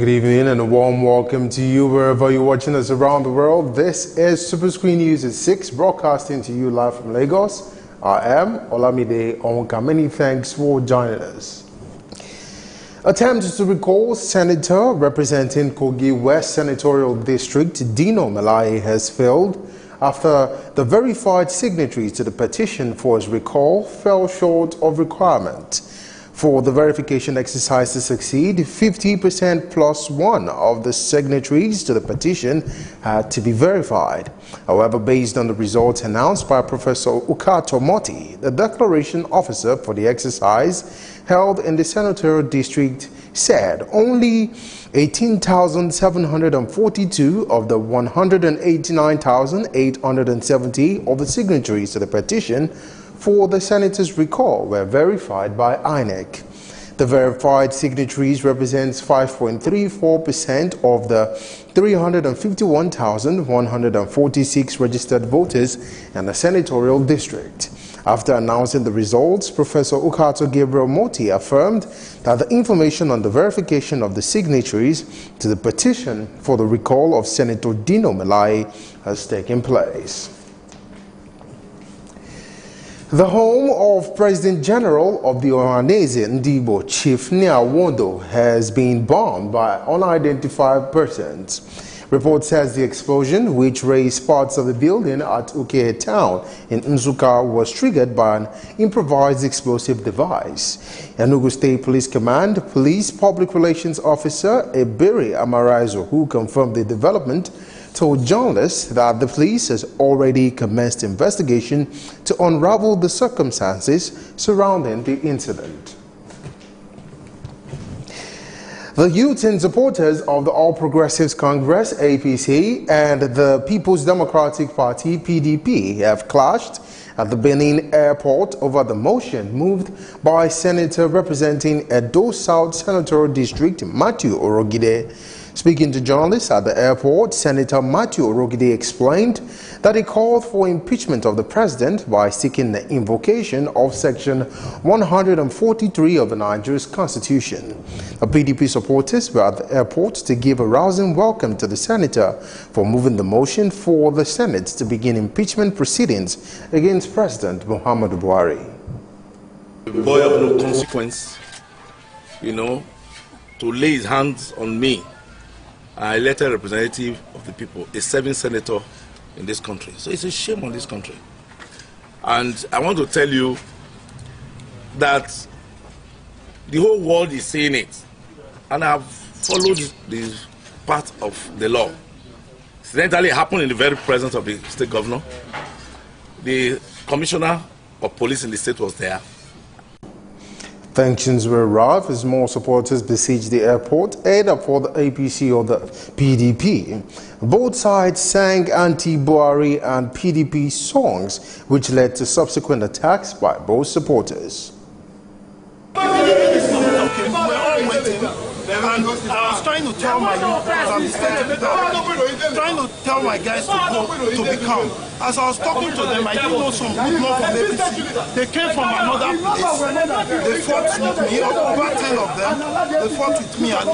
Good evening and a warm welcome to you wherever you're watching us around the world. This is Superscreen News at 6, broadcasting to you live from Lagos. I am Olamide Onwuka. Many thanks for joining us. Attempts to recall Senator representing Kogi West Senatorial District Dino Melaye has failed after the verified signatories to the petition for his recall fell short of requirement. For the verification exercise to succeed, 50% plus one of the signatories to the petition had to be verified. However, based on the results announced by Professor Ukato Moti, the declaration officer for the exercise held in the senatorial district, said only 18,742 of the 189,870 of the signatories to the petition for the senator's recall were verified by INEC. The verified signatories represents 5.34% of the 351,146 registered voters in the senatorial district. After announcing the results, Professor Ukato Gabriel Moti affirmed that the information on the verification of the signatories to the petition for the recall of Senator Dino Melaye has taken place. The home of President General of the Ohanese Ndibo, Chief Nyawondo, has been bombed by unidentified persons. Report says the explosion, which raised parts of the building at Ukehe town in Nsukka, was triggered by an improvised explosive device. Enugu State Police Command Police Public Relations Officer Ebere Amaraizo, who confirmed the development, told journalists that the police has already commenced investigation to unravel the circumstances surrounding the incident. The youth and supporters of the All Progressives Congress (APC) and the People's Democratic Party (PDP) have clashed at the Benin airport over the motion moved by Senator representing Edo South Senatorial District Matthew Orogide. Speaking to journalists at the airport, Senator Matthew Orogide explained that he called for impeachment of the president by seeking the invocation of Section 143 of the Nigeria's Constitution. The PDP supporters were at the airport to give a rousing welcome to the senator for moving the motion for the Senate to begin impeachment proceedings against President Muhammadu Buhari. A boy of no consequence, to lay his hands on me, an elected representative of the people, a serving senator in this country. So it's a shame on this country. And I want to tell you that the whole world is saying it. And I've followed this part of the law. Incidentally, it happened in the very presence of the state governor. The commissioner of police in the state was there. Tensions were rough as more supporters besieged the airport, either for the APC or the PDP. Both sides sang anti-Buhari and PDP songs, which led to subsequent attacks by both supporters. And I was trying to tell my guys to be calm. As I was talking to them, I didn't know some good more from APC. They came from another place. They fought with me, over 10 of them. They fought with me, and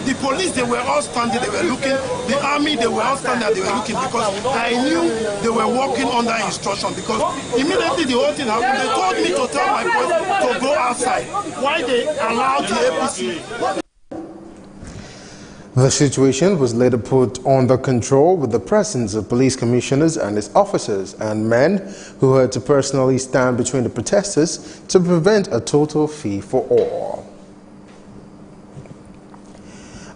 the police, they were all standing, they were looking. The army, they were all standing, they were looking, because I knew they were working under instruction. Because immediately the whole thing happened, they told me to tell my boys to go outside. Why they allowed the APC? The situation was later put under control with the presence of police commissioners and his officers and men who had to personally stand between the protesters to prevent a total fee for all.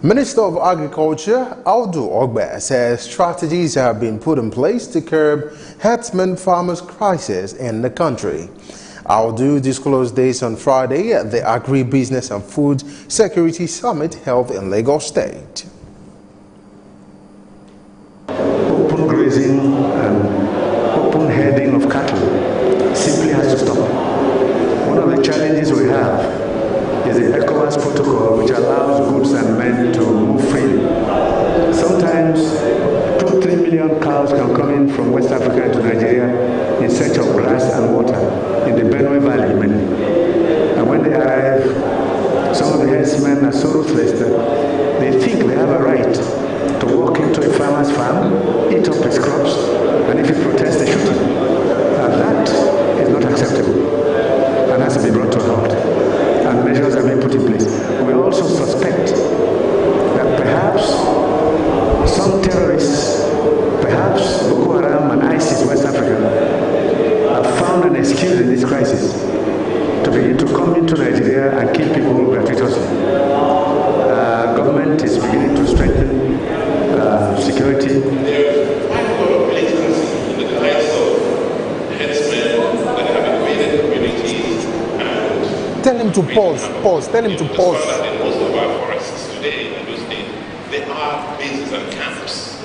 Minister of Agriculture Audu Ogbe says strategies have been put in place to curb herdsmen farmers' crisis in the country. Audu disclosed this on Friday at the Agribusiness and Food Security Summit held in Lagos State. Open grazing and open herding of cattle simply has to stop. One of the challenges we have is the ECOWAS protocol, which allows goods and men to move freely. Sometimes 2-3 million cows can come in from West Africa to Nigeria in search of grass and water in the Benue Valley mainly. And when they arrive, some of the herdsmen are so ruthless that think they have a right to walk into a farmer's farm, eat up his crops, and if he protests, they shoot him. That is not acceptable and has to be brought to a halt. And measures are being put in place. We also suspect that perhaps some terrorists, perhaps Boko Haram and ISIS West Africa, have found an excuse in this crisis to begin to come into Nigeria and kill people gratuitously. Government is beginning to strengthen security. Tell him to pause. Tell him to pause. In most of our forests today in Edo State, there are bases and camps.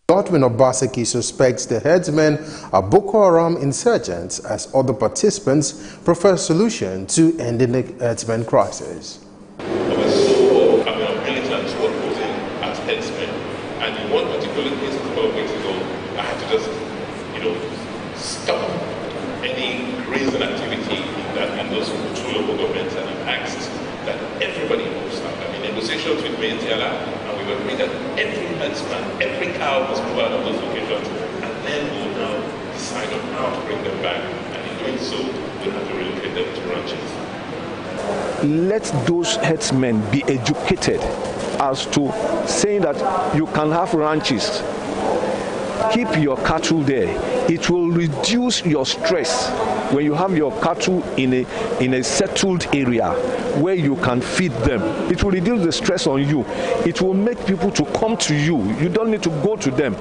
Godwin Obaseki suspects the headsmen are Boko Haram insurgents as other participants prefer a solution to ending the headsmen crisis. Of a so-called militants who are posing as headsmen. And in one particular case a couple of weeks ago, I had to just, stop any grazing activity in those two local governments, and I've asked that everybody moves out. I mean, negotiations with me and Tiala, and we've agreed that every herdsman, every cow must move out of those locations, and then we'll now decide on how to bring them back. And in doing so, we'll have to relocate them to ranches. Let those herdsmen be educated as to saying that you can have ranches. Keep your cattle there. It will reduce your stress when you have your cattle in a settled area where you can feed them. It will reduce the stress on you. It will make people to come to you. You don't need to go to them.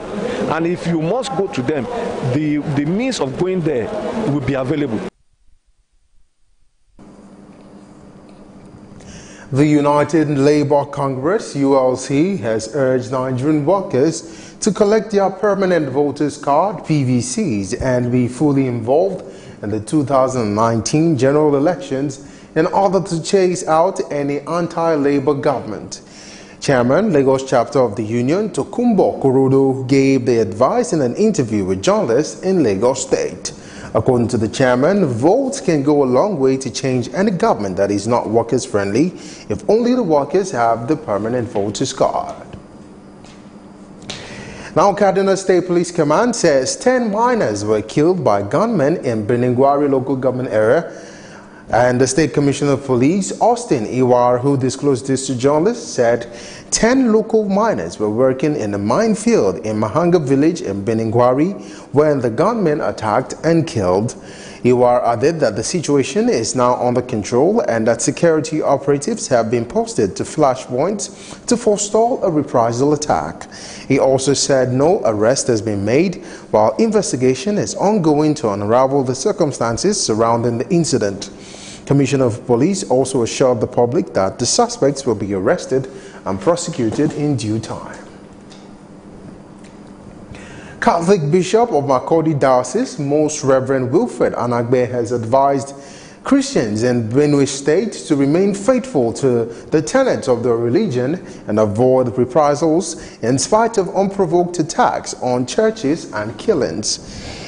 And if you must go to them, the means of going there will be available. The United Labour Congress, ULC, has urged Nigerian workers to collect their permanent voters card, PVCs, and be fully involved in the 2019 general elections in order to chase out any anti-Labour government. Chairman, Lagos chapter of the union, Tokunbo Korodo, gave the advice in an interview with journalists in Lagos State. According to the chairman, votes can go a long way to change any government that is not workers friendly if only the workers have the permanent voters card. Now, Kaduna State Police Command says 10 miners were killed by gunmen in Beningwari local government area. And the State Commissioner of Police, Austin Iwar, who disclosed this to journalists, said 10 local miners were working in a minefield in Mahanga village in Beningwari when the gunmen attacked and killed. Iwar added that the situation is now under control and that security operatives have been posted to flashpoints to forestall a reprisal attack. He also said no arrest has been made while investigation is ongoing to unravel the circumstances surrounding the incident. Commissioner of Police also assured the public that the suspects will be arrested and prosecuted in due time. Catholic Bishop of Makurdi Diocese, Most Reverend Wilfred Anagbe, has advised Christians in Benue State to remain faithful to the tenets of their religion and avoid reprisals in spite of unprovoked attacks on churches and killings.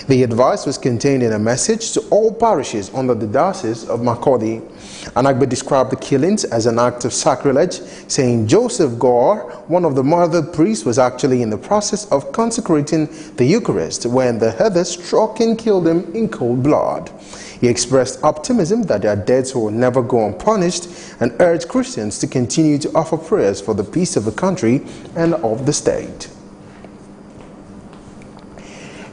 The advice was contained in a message to all parishes under the Diocese of Makurdi. Anagbe described the killings as an act of sacrilege, saying Joseph Gore, one of the murdered priests, was actually in the process of consecrating the Eucharist when the heather struck and killed him in cold blood. He expressed optimism that their deaths will never go unpunished and urged Christians to continue to offer prayers for the peace of the country and of the state.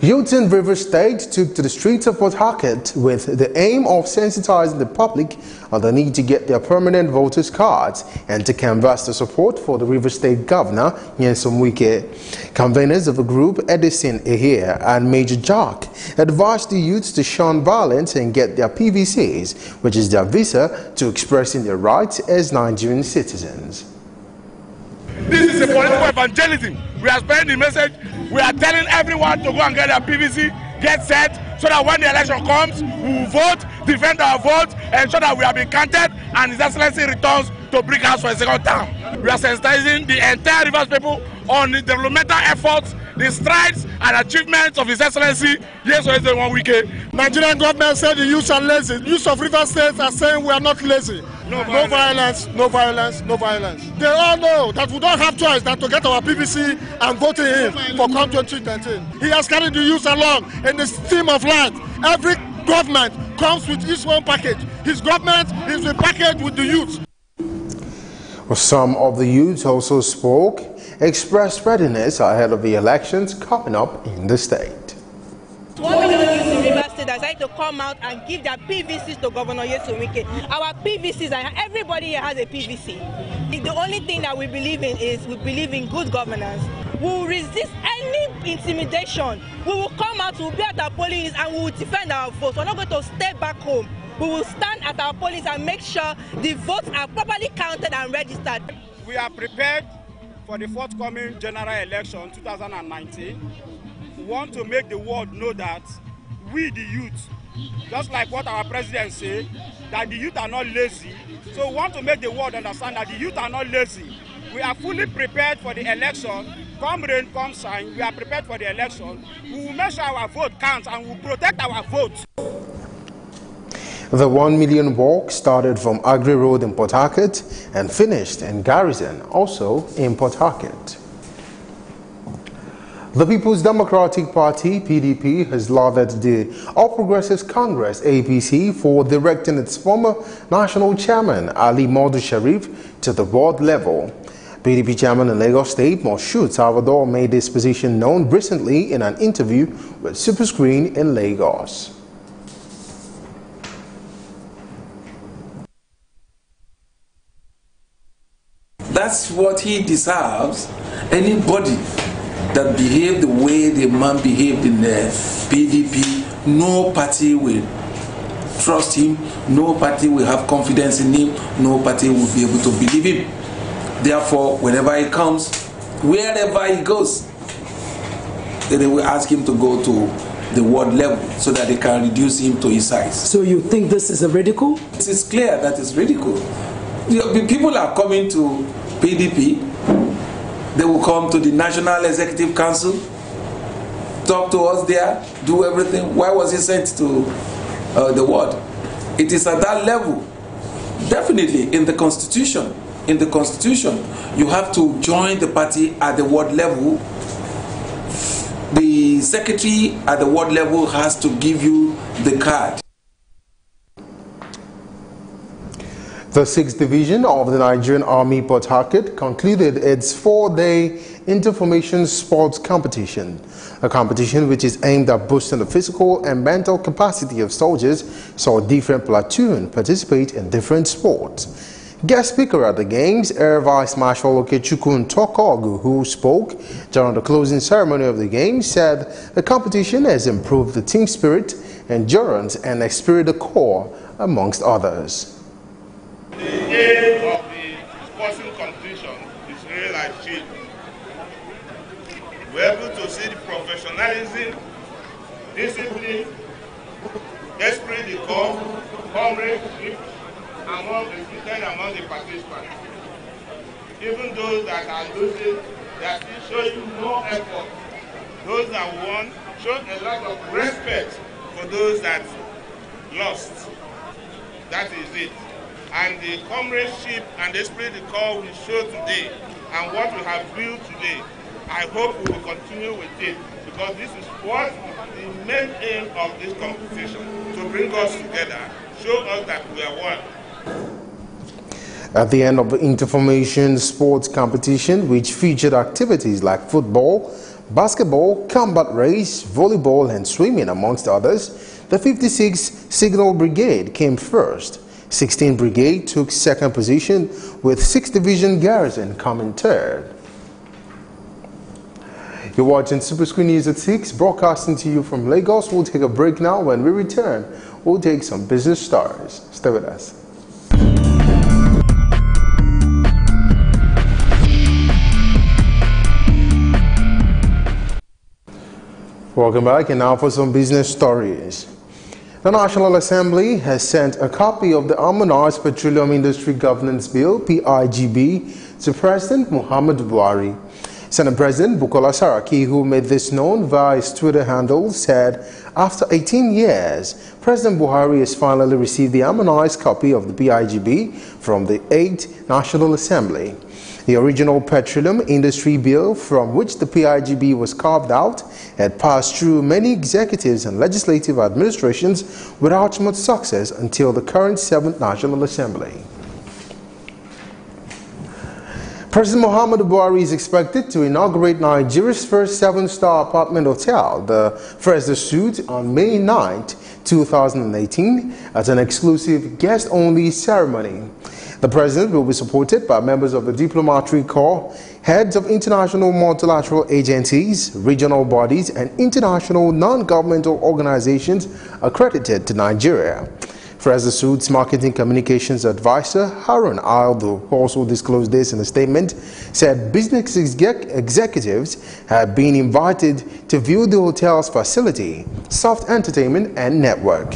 Youth in Rivers State took to the streets of Port Harcourt with the aim of sensitizing the public on the need to get their permanent voters cards and to canvass the support for the Rivers State Governor, Nyesom Wike. Conveners of the group, Edison Ehir and Major Jack, advised the youths to shun violence and get their PVCs, which is their visa to expressing their rights as Nigerian citizens. This is a political evangelism. We are spreading the message. We are telling everyone to go and get their PVC, get set, so that when the election comes, we will vote, defend our vote, ensure that we have been counted, and His Excellency returns to bring us for a second term. We are sensitizing the entire Rivers people on the developmental efforts, the strides and achievements of His Excellency, Nyesom Wike. Nigerian government said the youth are lazy. The youth of Rivers State are saying we are not lazy. No violence, no violence, no violence. They all know that we don't have choice than to get our PVC and vote in him for COM 2013. He has carried the youth along in the stream of life. Every government comes with his own package. His government is the package with the youth. Some of the youths also spoke, expressed readiness ahead of the elections coming up in the state. 1 million youths in Rivers State decided to come out and give their PVCs to Governor Yesomike. Our PVCs, and everybody here has a PVC. The only thing that we believe in is we believe in good governance. We will resist any intimidation. We will come out, we will be at our polling units, and we will defend our votes. We're not going to stay back home. We will stand at our polling and make sure the votes are properly counted and registered. We are prepared for the forthcoming general election 2019. We want to make the world know that we, the youth, just like what our president said, that the youth are not lazy. So we want to make the world understand that the youth are not lazy. We are fully prepared for the election. Come rain, come shine, we are prepared for the election. We will make sure our vote counts and we will protect our vote. The 1 million walk started from Agri Road in Port Harcourt and finished in Garrison, also in Port Harcourt. The People's Democratic Party, PDP, has lauded the All Progressives Congress, APC, for directing its former national chairman, Ali Modu Sharif, to the ward level. PDP chairman in Lagos State, Moshood Salvador, made this position known recently in an interview with Superscreen in Lagos. That's what he deserves. Anybody that behaved the way the man behaved in the PDP, no party will trust him, no party will have confidence in him, no party will be able to believe him. Therefore, whenever he comes, wherever he goes, they will ask him to go to the ward level so that they can reduce him to his size. So you think this is a ridicule? It is clear that it's ridicule. People are coming to PDP, they will come to the National Executive Council, talk to us there, do everything. Why was he sent to the ward? It is at that level. Definitely in the Constitution. In the Constitution, you have to join the party at the ward level. The secretary at the ward level has to give you the card. The 6th Division of the Nigerian Army Port Harcourt concluded its 4-day Interformation Sports Competition, a competition which is aimed at boosting the physical and mental capacity of soldiers, saw different platoons participate in different sports. Guest speaker at the Games, Air Vice Marshal Okechukwu Tokogu, who spoke during the closing ceremony of the Games, said the competition has improved the team spirit, endurance and esprit de corps, amongst others. The aim of the sporting competition is really achieved. We're able to see the professionalism, discipline, esprit de corps, comradeship among the participants. Even those that are losing, they are still showing more effort. Those that won showed a lot of respect for those that lost. That is it. And the comradeship and the esprit de corps we show today and what we have built today, I hope we will continue with it, because this is what the main aim of this competition, to bring us together, show us that we are one. At the end of the Interformation Sports Competition, which featured activities like football, basketball, combat race, volleyball and swimming amongst others, the 56th Signal Brigade came first. 16th Brigade took second position, with 6th Division Garrison coming third. You're watching Superscreen News at 6, broadcasting to you from Lagos. We'll take a break now. When we return, we'll take some business stories. Stay with us. Welcome back, and now for some business stories. The National Assembly has sent a copy of the Harmonized Petroleum Industry Governance Bill, PIGB, to President Muhammadu Buhari. Senate President Bukola Saraki, who made this known via his Twitter handle, said after 18 years, President Buhari has finally received the harmonized copy of the PIGB from the 8th National Assembly. The original petroleum industry bill from which the PIGB was carved out had passed through many executives and legislative administrations without much success until the current 7th National Assembly. President Muhammadu Buhari is expected to inaugurate Nigeria's first 7-star apartment hotel, the First Suite, on May 9, 2018, at an exclusive guest-only ceremony. The president will be supported by members of the diplomatic corps, heads of international multilateral agencies, regional bodies, and international non-governmental organizations accredited to Nigeria. First Suite's marketing communications advisor, Harun Aldo, who also disclosed this in a statement, said business executives had been invited to view the hotel's facility, soft entertainment, and network.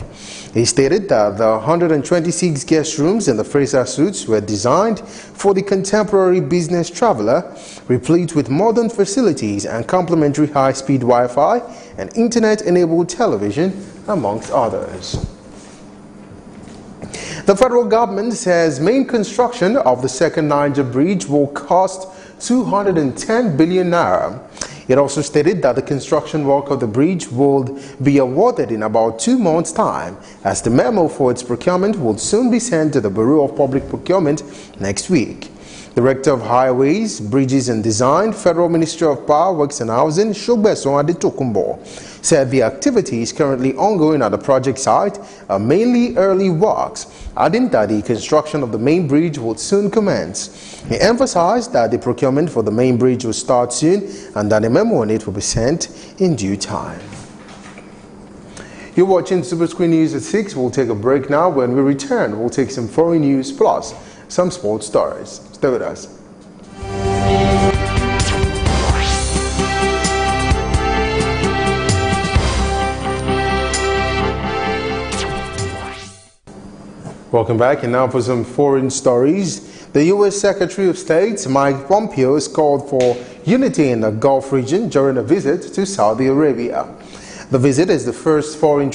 He stated that the 126 guest rooms in the Fraser Suites were designed for the contemporary business traveler, replete with modern facilities and complimentary high-speed Wi-Fi and internet-enabled television, amongst others. The federal government says main construction of the second Niger Bridge will cost 210 billion naira. It also stated that the construction work of the bridge will be awarded in about 2 months' time, as the memo for its procurement will soon be sent to the Bureau of Public Procurement next week. Director of Highways, Bridges and Design, Federal Ministry of Power, Works and Housing, Shogbeson Adetokunbo, said the activities currently ongoing at the project site are mainly early works, adding that the construction of the main bridge will soon commence. He emphasized that the procurement for the main bridge will start soon and that a memo on it will be sent in due time. You're watching Superscreen News at 6. We'll take a break now. When we return, we'll take some foreign news plus some sports stories. Stay with us. Welcome back, and now for some foreign stories. The U.S. Secretary of State Mike Pompeo has called for unity in the Gulf region during a visit to Saudi Arabia. The visit is the first foreign